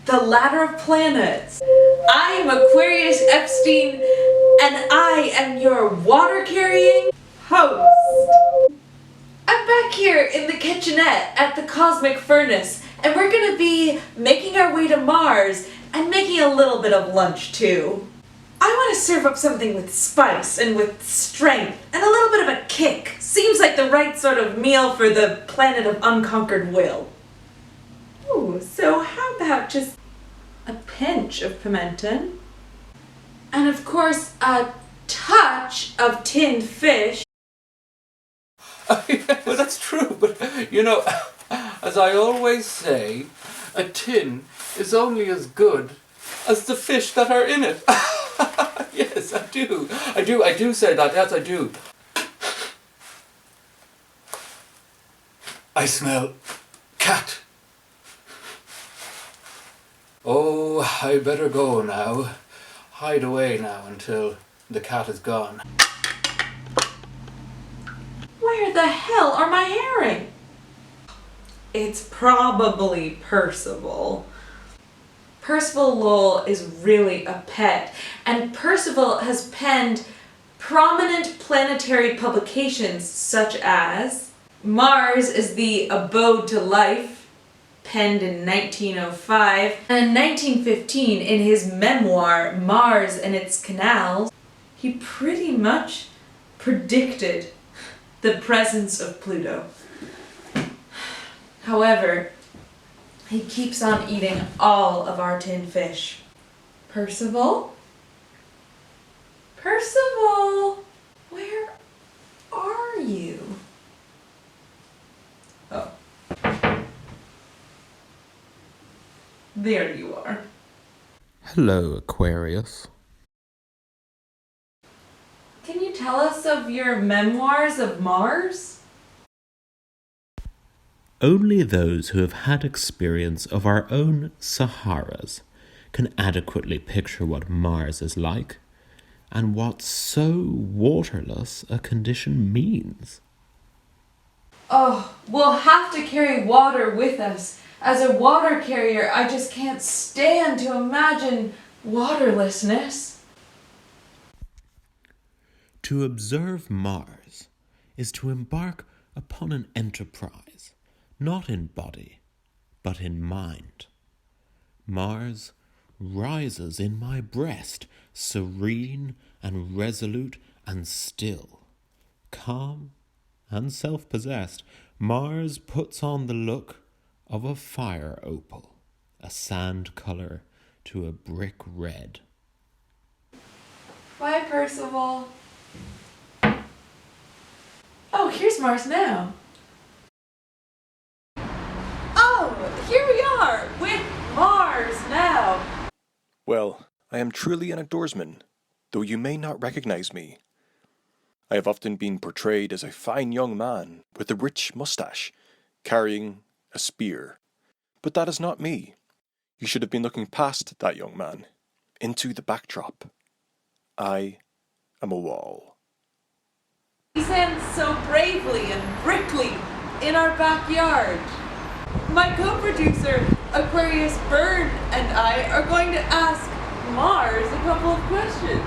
the ladder of planets. I am Aquarius Epstein, and I am your water-carrying host. I'm back here in the kitchenette at the Cosmic Furnace, and we're gonna be making our way to Mars and making a little bit of lunch too. I want to serve up something with spice and with strength and a little bit of a kick. Seems like the right sort of meal for the planet of unconquered will. Ooh, so how about just a pinch of pimenton? And of course, a touch of tinned fish. Well, that's true, but you know, as I always say, a tin is only as good as the fish that are in it. Yes, I do say that, yes I do. I smell cat. Oh, I better go now. Hide away now until the cat is gone. Where the hell are my herring? It's probably Percival. Percival Lowell is really a pet, and Percival has penned prominent planetary publications such as Mars is the Abode to Life, penned in 1905, and in 1915 in his memoir Mars and Its Canals, he pretty much predicted the presence of Pluto. However, he keeps on eating all of our tinned fish. Percival? Percival! Where are you? Oh. There you are. Hello, Aquarius. Can you tell us of your memoirs of Mars? Only those who have had experience of our own Saharas can adequately picture what Mars is like and what so waterless a condition means. Oh, we'll have to carry water with us. As a water carrier, I just can't stand to imagine waterlessness. To observe Mars is to embark upon an enterprise, not in body, but in mind. Mars rises in my breast, serene and resolute and still. Calm and self-possessed, Mars puts on the look of a fire opal, a sand color to a brick red. Bye, Percival. Oh, here's Mars now. Oh, here we are with Mars now. Well, I am truly an outdoorsman, though you may not recognize me. I have often been portrayed as a fine young man with a rich mustache, carrying a spear. But that is not me. You should have been looking past that young man, into the backdrop. I am a wall. He stands so bravely and brickly in our backyard. My co-producer, Aquarius Bird, and I are going to ask Mars a couple of questions.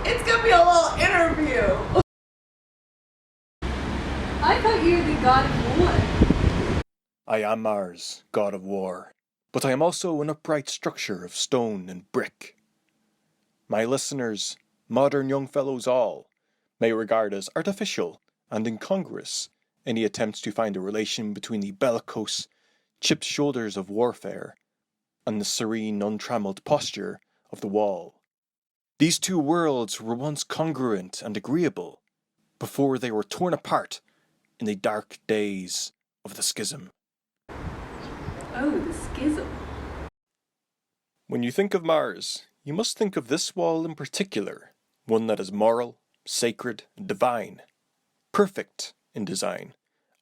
It's gonna be a little interview. I thought you were the god of war. I am Mars, god of war, but I am also an upright structure of stone and brick. My listeners, modern young fellows all, may regard as artificial and incongruous any attempts to find a relation between the bellicose, chipped shoulders of warfare and the serene, untrammeled posture of the wall. These two worlds were once congruent and agreeable, before they were torn apart in the dark days of the schism. Oh, the schism. When you think of Mars, you must think of this wall in particular, one that is moral, sacred, and divine, perfect in design,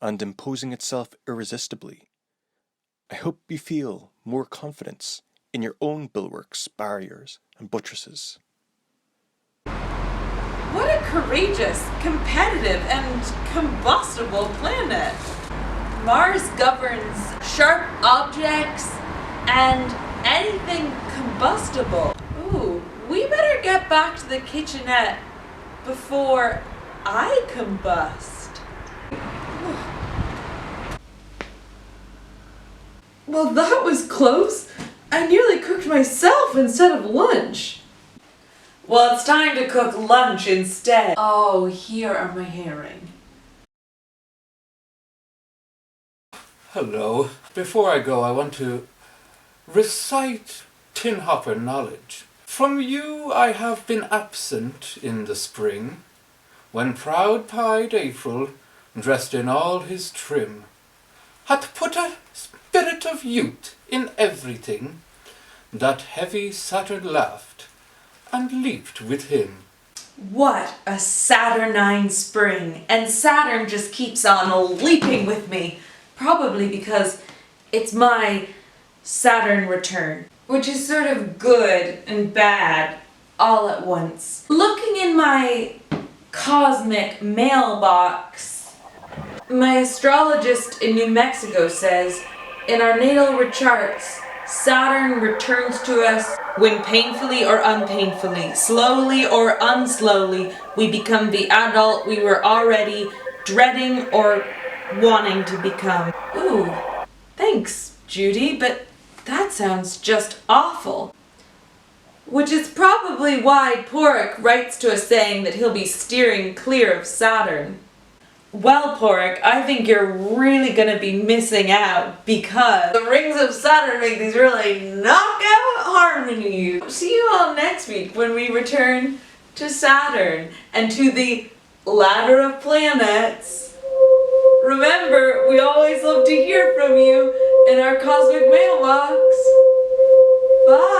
and imposing itself irresistibly. I hope you feel more confidence in your own bulwarks, barriers, and buttresses. What a courageous, competitive, and combustible planet! Mars governs sharp objects and anything combustible. Ooh, we better get back to the kitchenette before I combust. Well, that was close. I nearly cooked myself instead of lunch. Well, it's time to cook lunch instead. Oh, here are my herring. Hello. Before I go, I want to recite tin hopper knowledge. From you I have been absent in the spring, when proud pied April, dressed in all his trim, hath put a spirit of youth in everything, that heavy Saturn laughed and leaped with him. What a Saturnine spring, and Saturn just keeps on leaping with me. Probably because it's my Saturn return, which is sort of good and bad all at once. Looking in my cosmic mailbox, my astrologist in New Mexico says, in our natal charts, Saturn returns to us when painfully or unpainfully, slowly or unslowly, we become the adult we were already dreading or wanting to become. Ooh, thanks, Judy, but that sounds just awful. Which is probably why Porrick writes to us saying that he'll be steering clear of Saturn. Well, Porrick, I think you're really gonna be missing out because the rings of Saturn make these really knockout harmonies. See you all next week when we return to Saturn and to the ladder of planets. Remember, we always love to hear from you in our cosmic mailbox. Bye!